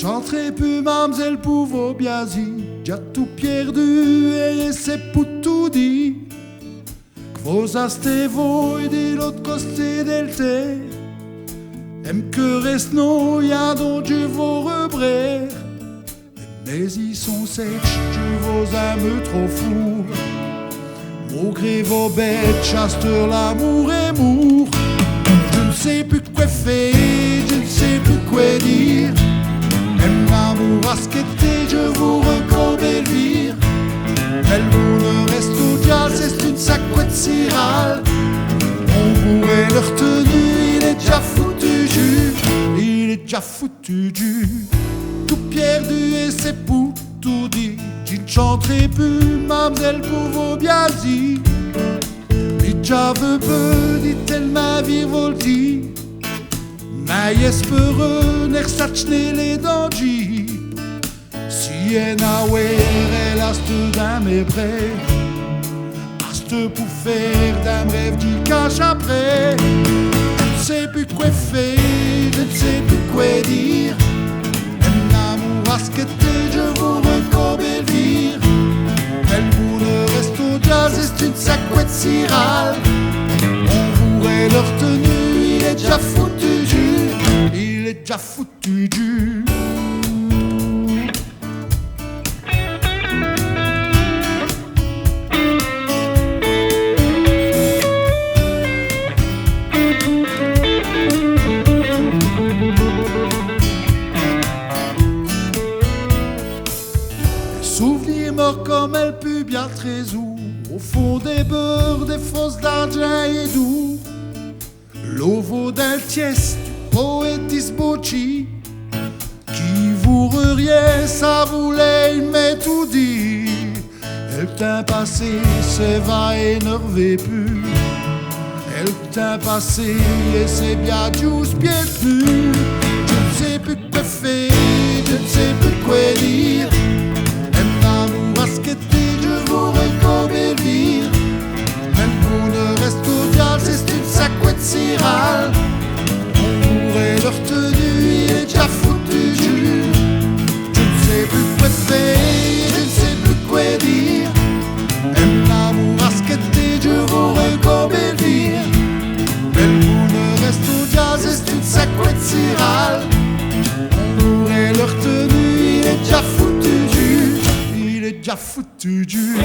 J'entrais plus, mamselle, pour vos biasi. J'ai tout perdu et c'est pour tout dire. Que vos astevos et de l'autre côté del terre. Aime que reste non, y'a donc Dieu vos rebrères. Mais ils sont sèches, Dieu vos âmes trop fous. Malgré vos bêtes, chasseur, l'amour est mour. Je ne sais plus quoi faire, je ne sais plus quoi dire. Même l'amour à ce qu'était, je vous recommande Elvire. Elle vous le reste au diable, c'est une sacouette cirale. On pourrait le retenir, il est déjà foutu jus. Il est déjà foutu du. Tout perdu et c'est pour tout dit. Je ne chanterai plus, mamselle, pour vos biasis. Mais j'avais peu, dit-elle, ma vie volti. Mais espéreux, n'er sachne les dangers. Si elle a elle a ce d'un mes prêts. Aste pour faire d'un rêve du cache après. Je ne sais plus quoi faire, je ne sais plus quoi dire. Un amour à ce qu'était, je vous recommande Elvire. Elle vous le reste au jazz, c'est une sacouette cirale. On pourrait le retenir, il est déjà foutu du. Il est déjà foutu du. Souvenir mort comme elle put bien trésor. Au fond des beurres, des fosses d'argent et doux. L'ovo d'un tiès du poétis Bocci. Qui vous riait, ça voulait, il m'est tout dit. Elle t'a passé, c'est va énerver plus. Elle t'a passé, et c'est bien douce, bien plus. Je ne sais plus quoi faire, je ne sais plus quoi dire. Je vous recommande Elvire. Même pour le reste au diable, c'est une sacouette cirale. On pourrait le retenir, il est déjà foutu jus. Je ne sais plus quoi faire, je ne sais plus quoi dire. Même l'amour à ce qu'était, je vous recommande Elvire. Même pour le reste au diable, c'est une sacouette cirale. On pourrait le retenir, il est déjà foutu jus. Il est déjà foutu du.